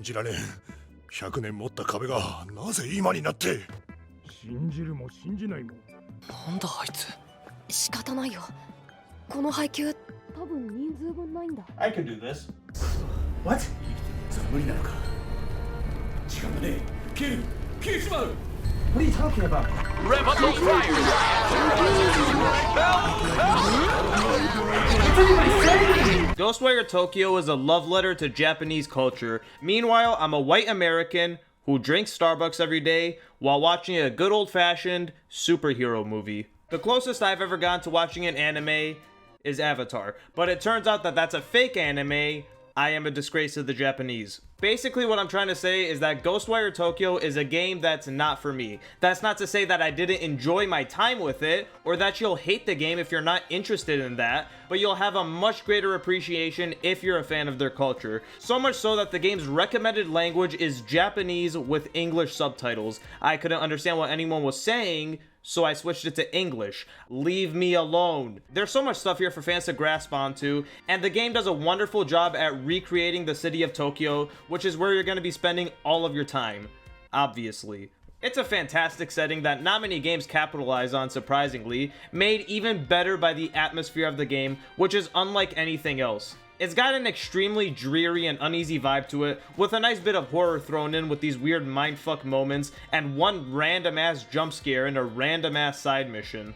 じらねえ。100年持った壁がなぜ今になって。信じるも信じないも。なんだあいつ。仕方ないよ。この配給多分人数分ないんだ。 I can do this. What? 無理なのか。時間がねえ。消えしまう。What are you talking about? Rev up those fires! Ghostwire Tokyo is a love letter to Japanese culture. Meanwhile, I'm a white American who drinks Starbucks every day while watching a good old-fashioned superhero movie. The closest I've ever gotten to watching an anime is Avatar, but it turns out that that's a fake anime. I am a disgrace to the Japanese. Basically, what I'm trying to say is that Ghostwire Tokyo is a game that's not for me. That's not to say that I didn't enjoy my time with it, or that you'll hate the game if you're not interested in that, but you'll have a much greater appreciation if you're a fan of their culture. So much so that the game's recommended language is Japanese with English subtitles. I couldn't understand what anyone was saying, so I switched it to English. Leave me alone. There's so much stuff here for fans to grasp onto, and the game does a wonderful job at recreating the city of Tokyo, which is where you're going to be spending all of your time, obviously. It's a fantastic setting that not many games capitalize on, surprisingly, made even better by the atmosphere of the game, which is unlike anything else. It's got an extremely dreary and uneasy vibe to it, with a nice bit of horror thrown in with these weird mindfuck moments, and one random ass jump scare and a random ass side mission.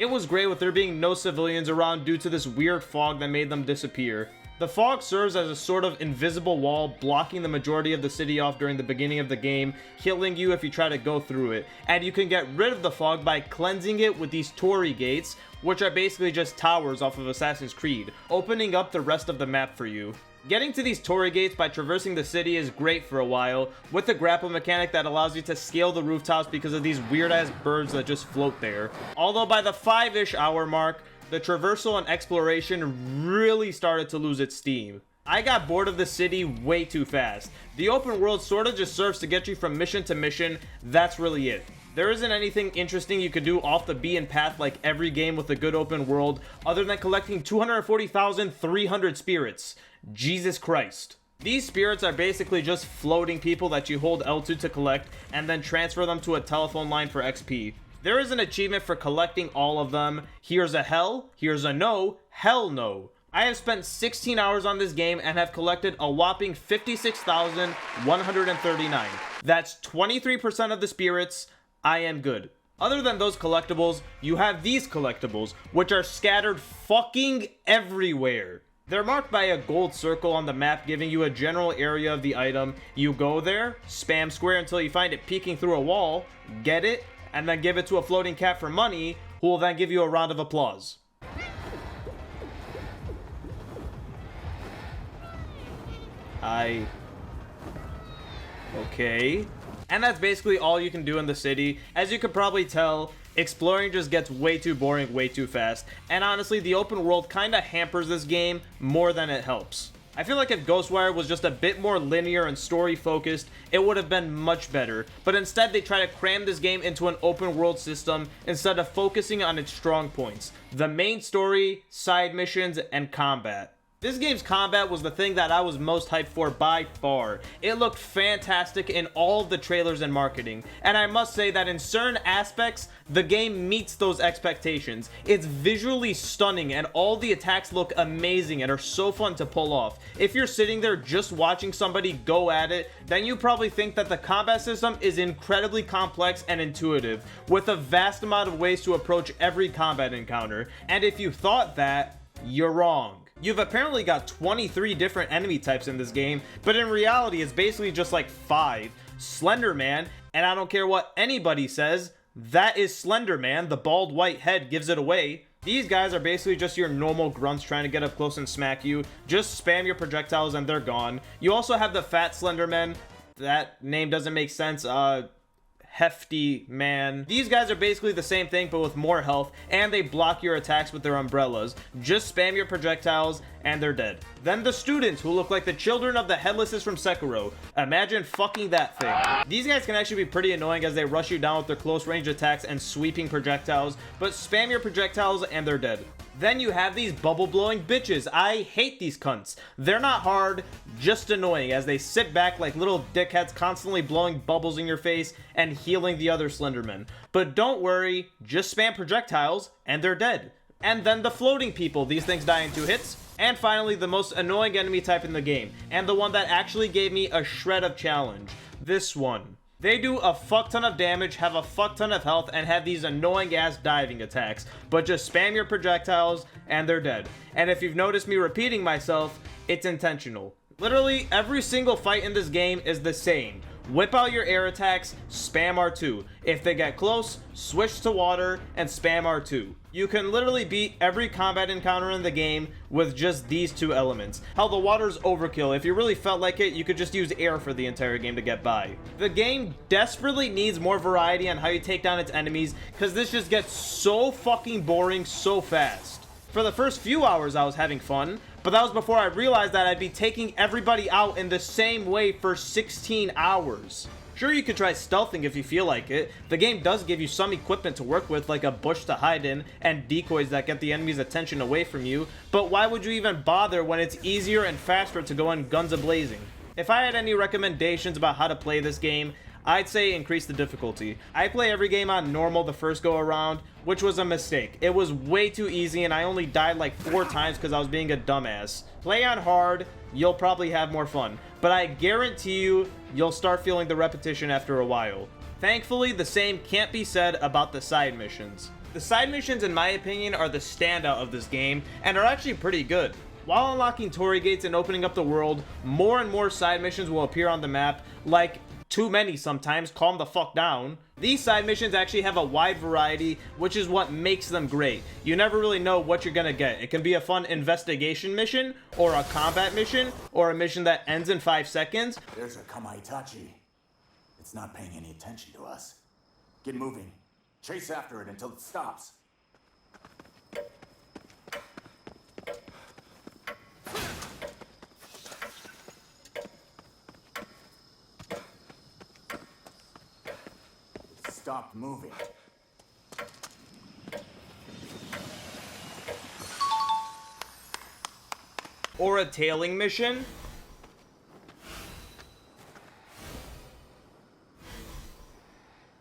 It was great with there being no civilians around due to this weird fog that made them disappear. The fog serves as a sort of invisible wall, blocking the majority of the city off during the beginning of the game, killing you if you try to go through it. And you can get rid of the fog by cleansing it with these torii gates, which are basically just towers off of Assassin's Creed, opening up the rest of the map for you. Getting to these torii gates by traversing the city is great for a while, with the grapple mechanic that allows you to scale the rooftops because of these weird-ass birds that just float there. Although by the 5-ish hour mark, the traversal and exploration really started to lose its steam. I got bored of the city way too fast. The open world sorta just serves to get you from mission to mission, that's really it. There isn't anything interesting you could do off the beaten path like every game with a good open world, other than collecting 240,300 spirits. Jesus Christ. These spirits are basically just floating people that you hold L2 to collect, and then transfer them to a telephone line for XP. There is an achievement for collecting all of them. Here's a hell, here's a no, hell no. I have spent 16 hours on this game and have collected a whopping 56,139. That's 23% of the spirits. I am good. Other than those collectibles, you have these collectibles, which are scattered fucking everywhere. They're marked by a gold circle on the map giving you a general area of the item. You go there, spam square until you find it peeking through a wall, get it, and then give it to a floating cat for money, who will then give you a round of applause. Okay. And that's basically all you can do in the city. As you could probably tell, exploring just gets way too boring way too fast. And honestly, the open world kinda hampers this game more than it helps. I feel like if Ghostwire was just a bit more linear and story focused, it would have been much better. But instead they try to cram this game into an open world system instead of focusing on its strong points: the main story, side missions, and combat. This game's combat was the thing that I was most hyped for by far. It looked fantastic in all of the trailers and marketing, and I must say that in certain aspects, the game meets those expectations. It's visually stunning and all the attacks look amazing and are so fun to pull off. If you're sitting there just watching somebody go at it, then you probably think that the combat system is incredibly complex and intuitive, with a vast amount of ways to approach every combat encounter. And if you thought that, you're wrong. You've apparently got 23 different enemy types in this game, but in reality it's basically just like 5. Slender Man, and I don't care what anybody says, that is Slender Man. The bald white head gives it away. These guys are basically just your normal grunts trying to get up close and smack you. Just spam your projectiles and they're gone. You also have the Fat Slender Man. That name doesn't make sense. Hefty Man. These guys are basically the same thing but with more health, and they block your attacks with their umbrellas. Just spam your projectiles and they're dead. Then the students, who look like the children of the headlesses from Sekiro. Imagine fucking that thing. These guys can actually be pretty annoying as they rush you down with their close range attacks and sweeping projectiles, but spam your projectiles and they're dead. Then you have these bubble blowing bitches. I hate these cunts. They're not hard, just annoying as they sit back like little dickheads constantly blowing bubbles in your face and healing the other Slendermen. But don't worry, just spam projectiles and they're dead. And then the floating people, these things die in 2 hits. And finally, the most annoying enemy type in the game, and the one that actually gave me a shred of challenge, this one. They do a fuck ton of damage, have a fuck ton of health, and have these annoying ass diving attacks, but just spam your projectiles and they're dead. And if you've noticed me repeating myself, it's intentional. Literally, every single fight in this game is the same. Whip out your air attacks, spam R2. If they get close, switch to water and spam R2. You can literally beat every combat encounter in the game with just these 2 elements. Hell, the water's overkill. If you really felt like it, you could just use air for the entire game to get by. The game desperately needs more variety on how you take down its enemies, because this just gets so fucking boring so fast. For the first few hours I was having fun, but that was before I realized that I'd be taking everybody out in the same way for 16 hours. Sure, you could try stealthing if you feel like it. The game does give you some equipment to work with, like a bush to hide in, and decoys that get the enemy's attention away from you, but why would you even bother when it's easier and faster to go in guns a-blazing? If I had any recommendations about how to play this game, I'd say increase the difficulty. I play every game on normal the first go around, which was a mistake. It was way too easy and I only died like 4 times because I was being a dumbass. Play on hard, you'll probably have more fun, but I guarantee you, you'll start feeling the repetition after a while. Thankfully, the same can't be said about the side missions. The side missions, in my opinion, are the standout of this game and are actually pretty good. While unlocking Torii gates and opening up the world, more and more side missions will appear on the map, like too many sometimes, calm the fuck down. These side missions actually have a wide variety, which is what makes them great. You never really know what you're gonna get. It can be a fun investigation mission, or a combat mission, or a mission that ends in 5 seconds. There's a Kamaitachi. It's not paying any attention to us. Get moving. Chase after it until it stops. Stop moving. Or a tailing mission.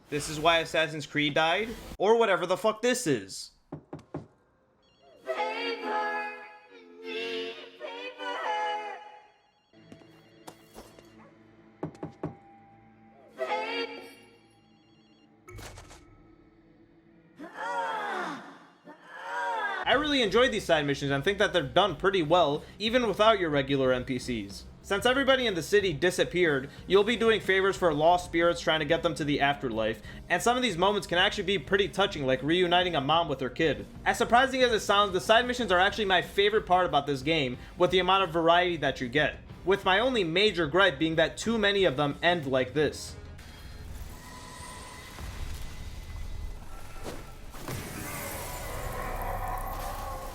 This is why Assassin's Creed died. Or whatever the fuck this is. I really enjoyed these side missions and think that they're done pretty well, even without your regular NPCs. Since everybody in the city disappeared, you'll be doing favors for lost spirits trying to get them to the afterlife, and some of these moments can actually be pretty touching, like reuniting a mom with her kid. As surprising as it sounds, the side missions are actually my favorite part about this game, with the amount of variety that you get. With my only major gripe being that too many of them end like this.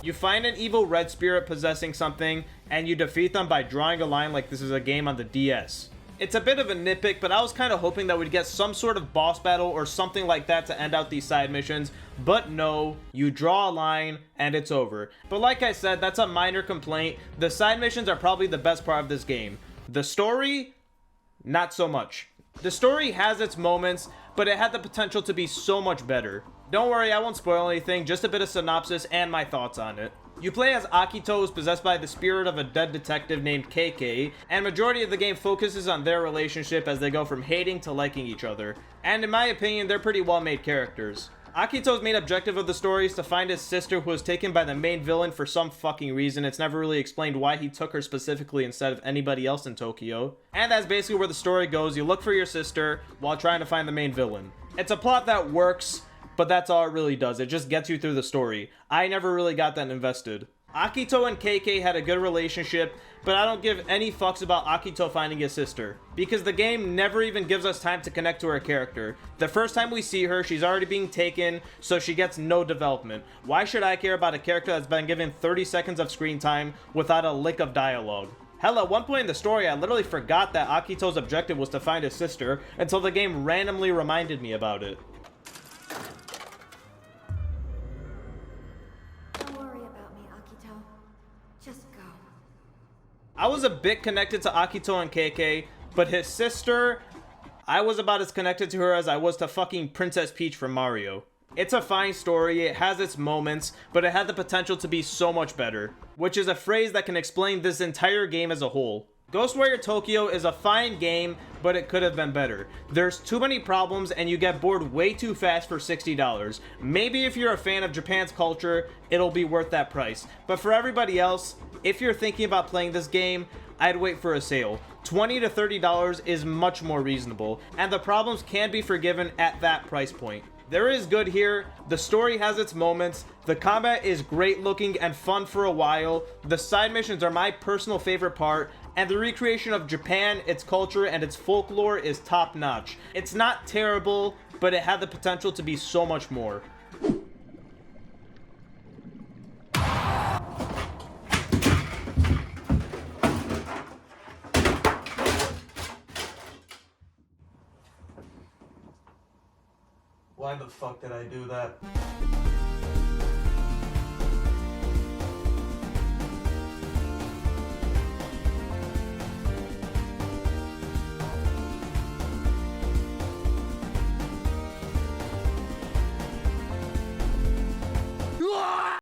You find an evil red spirit possessing something, and you defeat them by drawing a line like this is a game on the DS. It's a bit of a nitpick, but I was kind of hoping that we'd get some sort of boss battle or something like that to end out these side missions, but no, you draw a line and it's over. But like I said, that's a minor complaint. The side missions are probably the best part of this game. The story, not so much. The story has its moments, but it had the potential to be so much better. Don't worry, I won't spoil anything, just a bit of synopsis and my thoughts on it. You play as Akito, who's possessed by the spirit of a dead detective named KK, and majority of the game focuses on their relationship as they go from hating to liking each other. And in my opinion, they're pretty well made characters. Akito's main objective of the story is to find his sister, who was taken by the main villain for some fucking reason. It's never really explained why he took her specifically instead of anybody else in Tokyo. And that's basically where the story goes. You look for your sister while trying to find the main villain. It's a plot that works, but that's all it really does. It just gets you through the story. I never really got that invested. Akito and KK had a good relationship, but I don't give any fucks about Akito finding his sister, because the game never even gives us time to connect to her character. The first time we see her, she's already being taken, so she gets no development. Why should I care about a character that's been given 30 seconds of screen time without a lick of dialogue? Hell, at one point in the story, I literally forgot that Akito's objective was to find his sister, until the game randomly reminded me about it. Don't worry about was a bit connected to Akito and KK, but his sister, I was about as connected to her as I was to fucking Princess Peach from Mario. It's a fine story, it has its moments, but it had the potential to be so much better, which is a phrase that can explain this entire game as a whole. Ghostwire Tokyo is a fine game, but it could have been better. There's too many problems and you get bored way too fast for $60. Maybe if you're a fan of Japan's culture, it'll be worth that price. But for everybody else, if you're thinking about playing this game, I'd wait for a sale. $20 to $30 is much more reasonable, and the problems can be forgiven at that price point. There is good here, the story has its moments, the combat is great looking and fun for a while, the side missions are my personal favorite part, and the recreation of Japan, its culture, and its folklore is top notch. It's not terrible, but it had the potential to be so much more. Why the fuck did I do that?